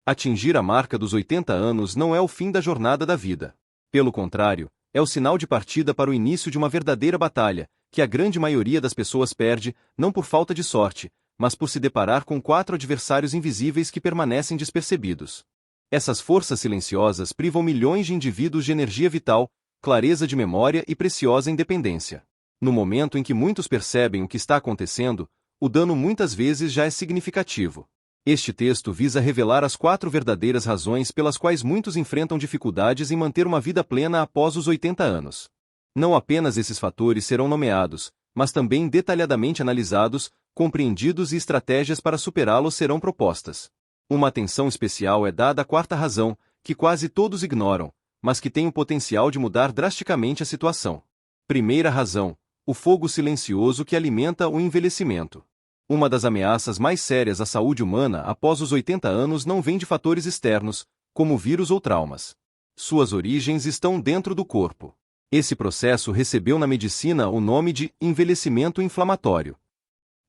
Atingir a marca dos 80 anos não é o fim da jornada da vida. Pelo contrário, é o sinal de partida para o início de uma verdadeira batalha, que a grande maioria das pessoas perde, não por falta de sorte, mas por se deparar com 4 adversários invisíveis que permanecem despercebidos. Essas forças silenciosas privam milhões de indivíduos de energia vital, clareza de memória e preciosa independência. No momento em que muitos percebem o que está acontecendo, o dano muitas vezes já é significativo. Este texto visa revelar as 4 verdadeiras razões pelas quais muitos enfrentam dificuldades em manter uma vida plena após os 80 anos. Não apenas esses fatores serão nomeados, mas também detalhadamente analisados, compreendidos e estratégias para superá-los serão propostas. Uma atenção especial é dada à 4ª razão, que quase todos ignoram, mas que tem o potencial de mudar drasticamente a situação. Primeira razão: o fogo silencioso que alimenta o envelhecimento. Uma das ameaças mais sérias à saúde humana após os 80 anos não vem de fatores externos, como vírus ou traumas. Suas origens estão dentro do corpo. Esse processo recebeu na medicina o nome de envelhecimento inflamatório.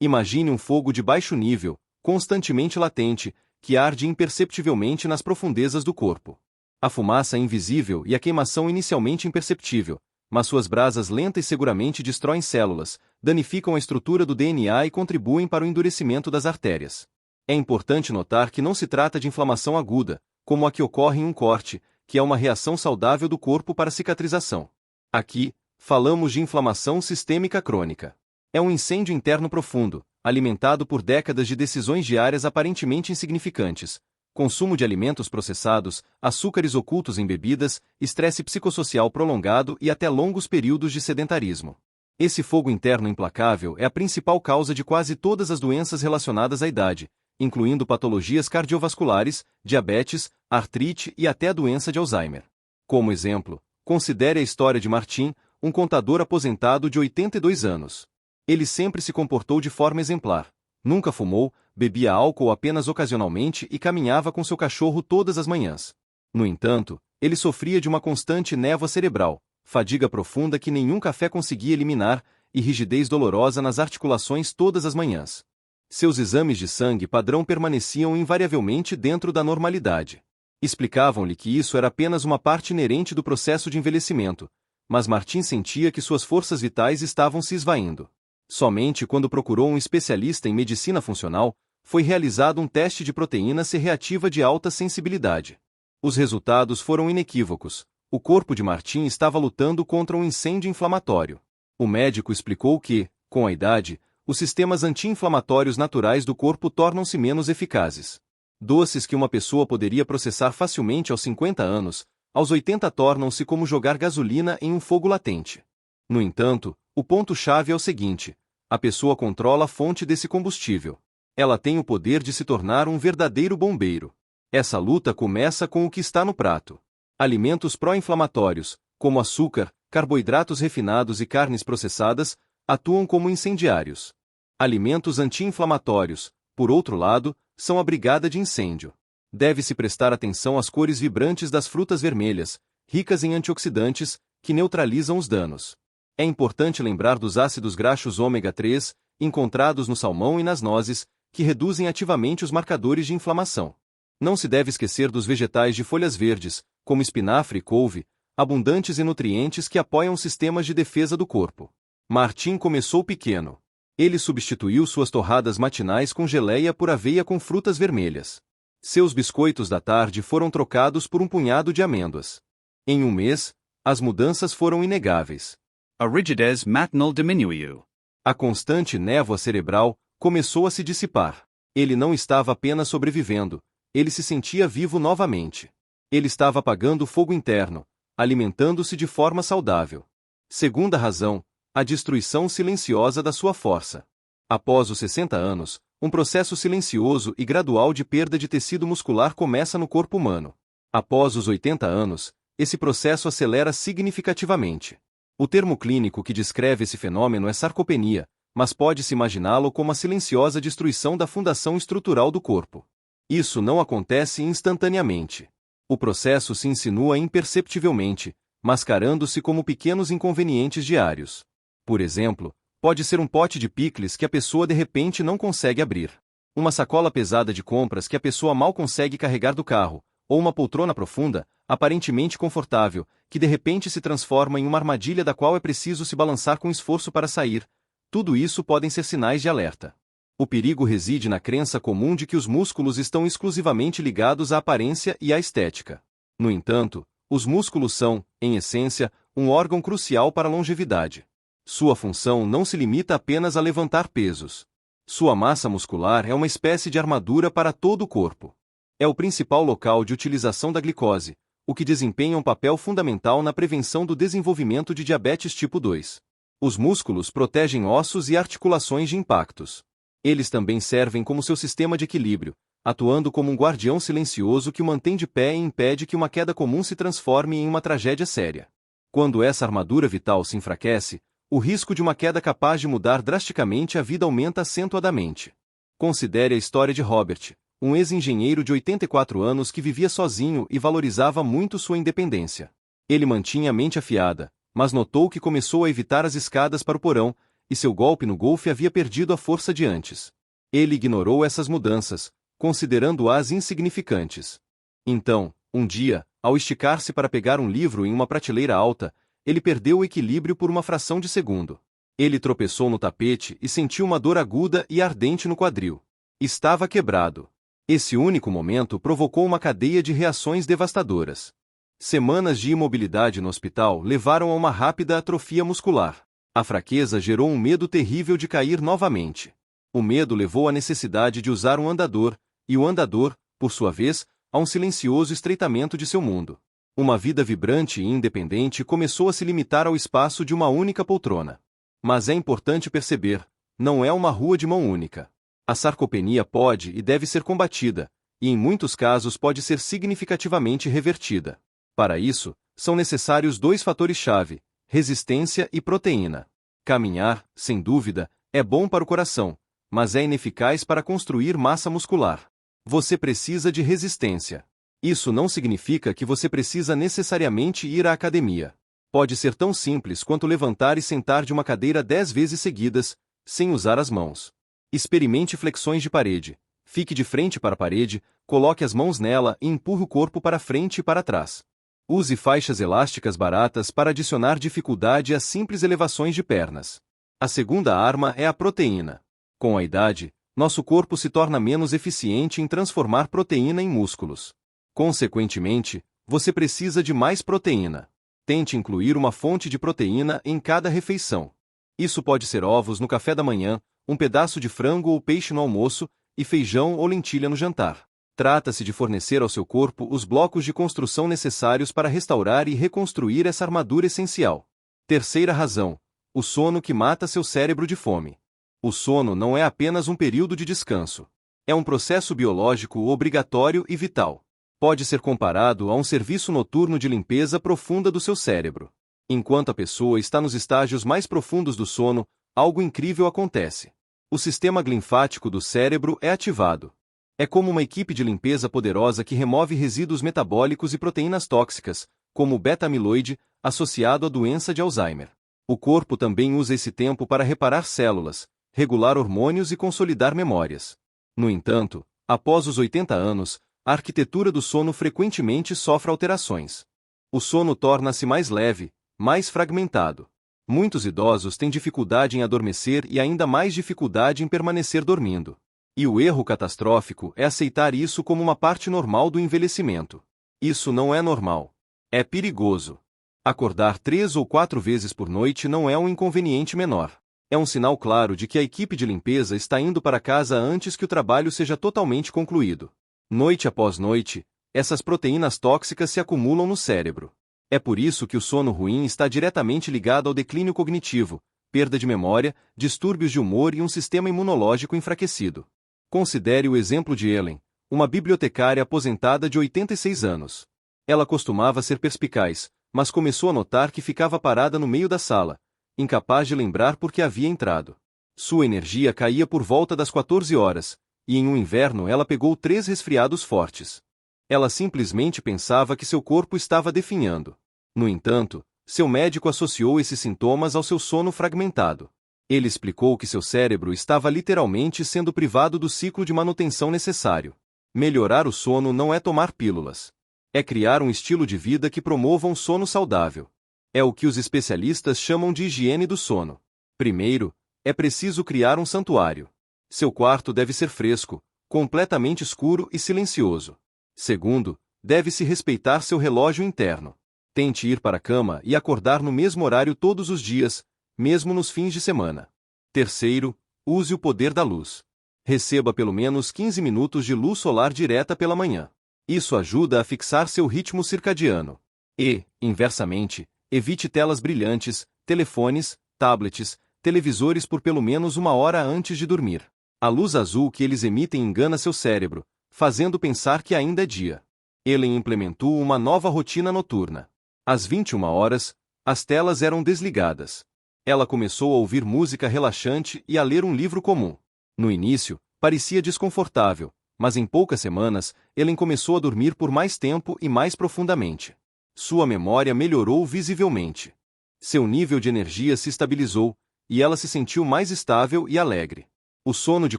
Imagine um fogo de baixo nível, constantemente latente, que arde imperceptivelmente nas profundezas do corpo. A fumaça é invisível e a queimação inicialmente imperceptível, mas suas brasas lenta e seguramente destroem células, danificam a estrutura do DNA e contribuem para o endurecimento das artérias. É importante notar que não se trata de inflamação aguda, como a que ocorre em um corte, que é uma reação saudável do corpo para cicatrização. Aqui, falamos de inflamação sistêmica crônica. É um incêndio interno profundo, alimentado por décadas de decisões diárias aparentemente insignificantes, consumo de alimentos processados, açúcares ocultos em bebidas, estresse psicossocial prolongado e até longos períodos de sedentarismo. Esse fogo interno implacável é a principal causa de quase todas as doenças relacionadas à idade, incluindo patologias cardiovasculares, diabetes, artrite e até a doença de Alzheimer. Como exemplo, considere a história de Martin, um contador aposentado de 82 anos. Ele sempre se comportou de forma exemplar. Nunca fumou, bebia álcool apenas ocasionalmente e caminhava com seu cachorro todas as manhãs. No entanto, ele sofria de uma constante névoa cerebral, fadiga profunda que nenhum café conseguia eliminar e rigidez dolorosa nas articulações todas as manhãs. Seus exames de sangue padrão permaneciam invariavelmente dentro da normalidade. Explicavam-lhe que isso era apenas uma parte inerente do processo de envelhecimento, mas Martin sentia que suas forças vitais estavam se esvaindo. Somente quando procurou um especialista em medicina funcional, foi realizado um teste de proteína C reativa de alta sensibilidade. Os resultados foram inequívocos. O corpo de Martin estava lutando contra um incêndio inflamatório. O médico explicou que, com a idade, os sistemas anti-inflamatórios naturais do corpo tornam-se menos eficazes. Doces que uma pessoa poderia processar facilmente aos 50 anos, aos 80 tornam-se como jogar gasolina em um fogo latente. No entanto, o ponto-chave é o seguinte: a pessoa controla a fonte desse combustível. Ela tem o poder de se tornar um verdadeiro bombeiro. Essa luta começa com o que está no prato. Alimentos pró-inflamatórios, como açúcar, carboidratos refinados e carnes processadas, atuam como incendiários. Alimentos anti-inflamatórios, por outro lado, são a brigada de incêndio. Deve-se prestar atenção às cores vibrantes das frutas vermelhas, ricas em antioxidantes, que neutralizam os danos. É importante lembrar dos ácidos graxos ômega 3, encontrados no salmão e nas nozes, que reduzem ativamente os marcadores de inflamação. Não se deve esquecer dos vegetais de folhas verdes, como espinafre e couve, abundantes em nutrientes que apoiam sistemas de defesa do corpo. Martin começou pequeno. Ele substituiu suas torradas matinais com geleia por aveia com frutas vermelhas. Seus biscoitos da tarde foram trocados por um punhado de amêndoas. Em um mês, as mudanças foram inegáveis. A rigidez matinal diminuiu. A constante névoa cerebral começou a se dissipar. Ele não estava apenas sobrevivendo, ele se sentia vivo novamente. Ele estava apagando o fogo interno, alimentando-se de forma saudável. Segunda razão, a destruição silenciosa da sua força. Após os 60 anos, um processo silencioso e gradual de perda de tecido muscular começa no corpo humano. Após os 80 anos, esse processo acelera significativamente. O termo clínico que descreve esse fenômeno é sarcopenia, mas pode-se imaginá-lo como a silenciosa destruição da fundação estrutural do corpo. Isso não acontece instantaneamente. O processo se insinua imperceptivelmente, mascarando-se como pequenos inconvenientes diários. Por exemplo, pode ser um pote de picles que a pessoa de repente não consegue abrir. Uma sacola pesada de compras que a pessoa mal consegue carregar do carro, ou uma poltrona profunda, aparentemente confortável, que de repente se transforma em uma armadilha da qual é preciso se balançar com esforço para sair. Tudo isso podem ser sinais de alerta. O perigo reside na crença comum de que os músculos estão exclusivamente ligados à aparência e à estética. No entanto, os músculos são, em essência, um órgão crucial para a longevidade. Sua função não se limita apenas a levantar pesos. Sua massa muscular é uma espécie de armadura para todo o corpo. É o principal local de utilização da glicose, o que desempenha um papel fundamental na prevenção do desenvolvimento de diabetes tipo 2. Os músculos protegem ossos e articulações de impactos. Eles também servem como seu sistema de equilíbrio, atuando como um guardião silencioso que o mantém de pé e impede que uma queda comum se transforme em uma tragédia séria. Quando essa armadura vital se enfraquece, o risco de uma queda capaz de mudar drasticamente a vida aumenta acentuadamente. Considere a história de Robert, um ex-engenheiro de 84 anos que vivia sozinho e valorizava muito sua independência. Ele mantinha a mente afiada, mas notou que começou a evitar as escadas para o porão, e seu golpe no golfe havia perdido a força de antes. Ele ignorou essas mudanças, considerando-as insignificantes. Então, um dia, ao esticar-se para pegar um livro em uma prateleira alta, ele perdeu o equilíbrio por uma fração de segundo. Ele tropeçou no tapete e sentiu uma dor aguda e ardente no quadril. Estava quebrado. Esse único momento provocou uma cadeia de reações devastadoras. Semanas de imobilidade no hospital levaram a uma rápida atrofia muscular. A fraqueza gerou um medo terrível de cair novamente. O medo levou à necessidade de usar um andador, e o andador, por sua vez, a um silencioso estreitamento de seu mundo. Uma vida vibrante e independente começou a se limitar ao espaço de uma única poltrona. Mas é importante perceber, não é uma rua de mão única. A sarcopenia pode e deve ser combatida, e em muitos casos pode ser significativamente revertida. Para isso, são necessários dois fatores-chave: resistência e proteína. Caminhar, sem dúvida, é bom para o coração, mas é ineficaz para construir massa muscular. Você precisa de resistência. Isso não significa que você precisa necessariamente ir à academia. Pode ser tão simples quanto levantar e sentar de uma cadeira 10 vezes seguidas, sem usar as mãos. Experimente flexões de parede. Fique de frente para a parede, coloque as mãos nela e empurre o corpo para frente e para trás. Use faixas elásticas baratas para adicionar dificuldade às simples elevações de pernas. A segunda arma é a proteína. Com a idade, nosso corpo se torna menos eficiente em transformar proteína em músculos. Consequentemente, você precisa de mais proteína. Tente incluir uma fonte de proteína em cada refeição. Isso pode ser ovos no café da manhã, um pedaço de frango ou peixe no almoço, e feijão ou lentilha no jantar. Trata-se de fornecer ao seu corpo os blocos de construção necessários para restaurar e reconstruir essa armadura essencial. Terceira razão: o sono que mata seu cérebro de fome. O sono não é apenas um período de descanso. É um processo biológico obrigatório e vital. Pode ser comparado a um serviço noturno de limpeza profunda do seu cérebro. Enquanto a pessoa está nos estágios mais profundos do sono, algo incrível acontece. O sistema linfático do cérebro é ativado. É como uma equipe de limpeza poderosa que remove resíduos metabólicos e proteínas tóxicas, como o beta-amiloide, associado à doença de Alzheimer. O corpo também usa esse tempo para reparar células, regular hormônios e consolidar memórias. No entanto, após os 80 anos, a arquitetura do sono frequentemente sofre alterações. O sono torna-se mais leve, mais fragmentado. Muitos idosos têm dificuldade em adormecer e ainda mais dificuldade em permanecer dormindo. E o erro catastrófico é aceitar isso como uma parte normal do envelhecimento. Isso não é normal. É perigoso. Acordar 3 ou 4 vezes por noite não é um inconveniente menor. É um sinal claro de que a equipe de limpeza está indo para casa antes que o trabalho seja totalmente concluído. Noite após noite, essas proteínas tóxicas se acumulam no cérebro. É por isso que o sono ruim está diretamente ligado ao declínio cognitivo, perda de memória, distúrbios de humor e um sistema imunológico enfraquecido. Considere o exemplo de Ellen, uma bibliotecária aposentada de 86 anos. Ela costumava ser perspicaz, mas começou a notar que ficava parada no meio da sala, incapaz de lembrar por que havia entrado. Sua energia caía por volta das 14 horas, e em um inverno ela pegou 3 resfriados fortes. Ela simplesmente pensava que seu corpo estava definhando. No entanto, seu médico associou esses sintomas ao seu sono fragmentado. Ele explicou que seu cérebro estava literalmente sendo privado do ciclo de manutenção necessário. Melhorar o sono não é tomar pílulas. É criar um estilo de vida que promova um sono saudável. É o que os especialistas chamam de higiene do sono. Primeiro, é preciso criar um santuário. Seu quarto deve ser fresco, completamente escuro e silencioso. Segundo, deve-se respeitar seu relógio interno. Tente ir para a cama e acordar no mesmo horário todos os dias, mesmo nos fins de semana. Terceiro, use o poder da luz. Receba pelo menos 15 minutos de luz solar direta pela manhã. Isso ajuda a fixar seu ritmo circadiano. E, inversamente, evite telas brilhantes, telefones, tablets, televisores por pelo menos 1 hora antes de dormir. A luz azul que eles emitem engana seu cérebro, fazendo pensar que ainda é dia. Ele implementou uma nova rotina noturna. Às 21 horas, as telas eram desligadas. Ela começou a ouvir música relaxante e a ler um livro comum. No início, parecia desconfortável, mas em poucas semanas, Ellen começou a dormir por mais tempo e mais profundamente. Sua memória melhorou visivelmente. Seu nível de energia se estabilizou, e ela se sentiu mais estável e alegre. O sono de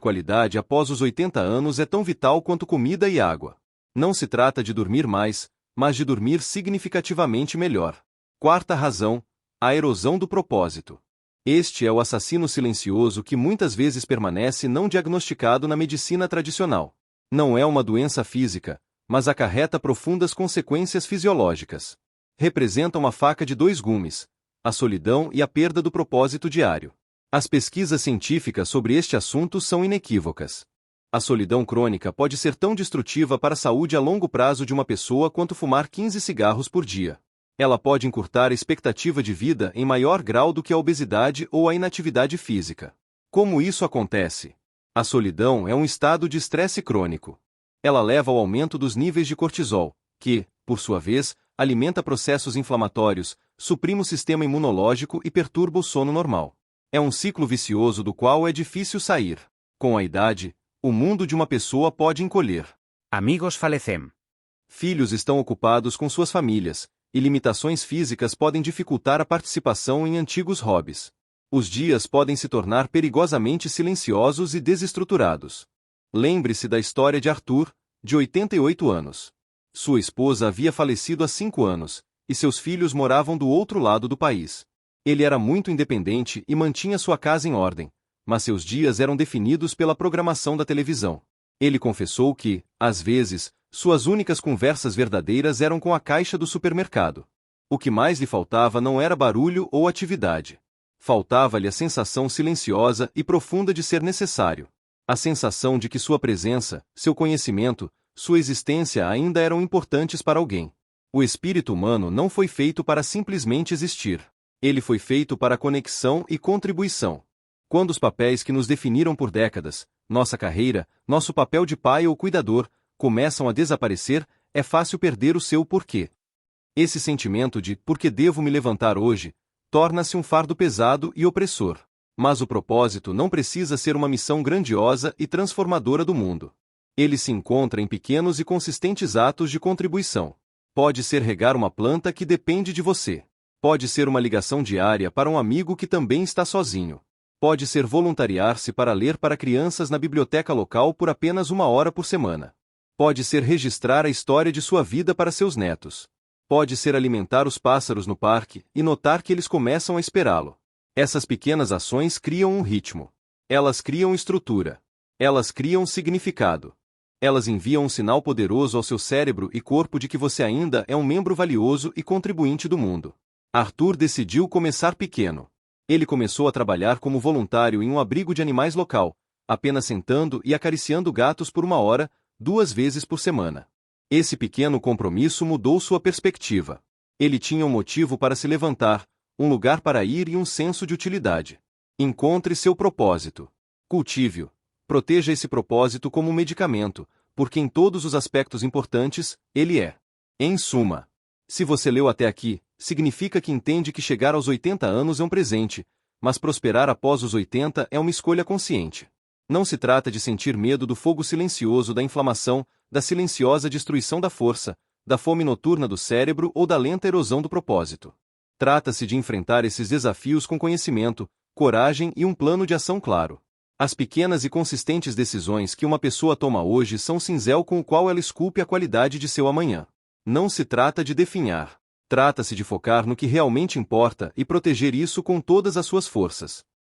qualidade após os 80 anos é tão vital quanto comida e água. Não se trata de dormir mais, mas de dormir significativamente melhor. Quarta razão, a erosão do propósito. Este é o assassino silencioso que muitas vezes permanece não diagnosticado na medicina tradicional. Não é uma doença física, mas acarreta profundas consequências fisiológicas. Representa uma faca de 2 gumes, a solidão e a perda do propósito diário. As pesquisas científicas sobre este assunto são inequívocas. A solidão crônica pode ser tão destrutiva para a saúde a longo prazo de uma pessoa quanto fumar 15 cigarros por dia. Ela pode encurtar a expectativa de vida em maior grau do que a obesidade ou a inatividade física. Como isso acontece? A solidão é um estado de estresse crônico. Ela leva ao aumento dos níveis de cortisol, que, por sua vez, alimenta processos inflamatórios, suprime o sistema imunológico e perturba o sono normal. É um ciclo vicioso do qual é difícil sair. Com a idade, o mundo de uma pessoa pode encolher. Amigos falecem. Filhos estão ocupados com suas famílias, e limitações físicas podem dificultar a participação em antigos hobbies. Os dias podem se tornar perigosamente silenciosos e desestruturados. Lembre-se da história de Arthur, de 88 anos. Sua esposa havia falecido há 5 anos, e seus filhos moravam do outro lado do país. Ele era muito independente e mantinha sua casa em ordem, mas seus dias eram definidos pela programação da televisão. Ele confessou que, às vezes, suas únicas conversas verdadeiras eram com a caixa do supermercado. O que mais lhe faltava não era barulho ou atividade. Faltava-lhe a sensação silenciosa e profunda de ser necessário. A sensação de que sua presença, seu conhecimento, sua existência ainda eram importantes para alguém. O espírito humano não foi feito para simplesmente existir. Ele foi feito para conexão e contribuição. Quando os papéis que nos definiram por décadas, nossa carreira, nosso papel de pai ou cuidador, começam a desaparecer, é fácil perder o seu porquê. Esse sentimento de por que devo me levantar hoje torna-se um fardo pesado e opressor. Mas o propósito não precisa ser uma missão grandiosa e transformadora do mundo. Ele se encontra em pequenos e consistentes atos de contribuição. Pode ser regar uma planta que depende de você. Pode ser uma ligação diária para um amigo que também está sozinho. Pode ser voluntariar-se para ler para crianças na biblioteca local por apenas 1 hora por semana. Pode ser registrar a história de sua vida para seus netos. Pode ser alimentar os pássaros no parque e notar que eles começam a esperá-lo. Essas pequenas ações criam um ritmo. Elas criam estrutura. Elas criam significado. Elas enviam um sinal poderoso ao seu cérebro e corpo de que você ainda é um membro valioso e contribuinte do mundo. Arthur decidiu começar pequeno. Ele começou a trabalhar como voluntário em um abrigo de animais local, apenas sentando e acariciando gatos por 1 hora, 2 vezes por semana. Esse pequeno compromisso mudou sua perspectiva. Ele tinha um motivo para se levantar, um lugar para ir e um senso de utilidade. Encontre seu propósito. Cultive-o. Proteja esse propósito como um medicamento, porque em todos os aspectos importantes, ele é. Em suma, se você leu até aqui, significa que entende que chegar aos 80 anos é um presente, mas prosperar após os 80 é uma escolha consciente. Não se trata de sentir medo do fogo silencioso da inflamação, da silenciosa destruição da força, da fome noturna do cérebro ou da lenta erosão do propósito. Trata-se de enfrentar esses desafios com conhecimento, coragem e um plano de ação claro. As pequenas e consistentes decisões que uma pessoa toma hoje são o cinzel com o qual ela esculpe a qualidade de seu amanhã. Não se trata de definhar. Trata-se de focar no que realmente importa e proteger isso com todas as suas forças.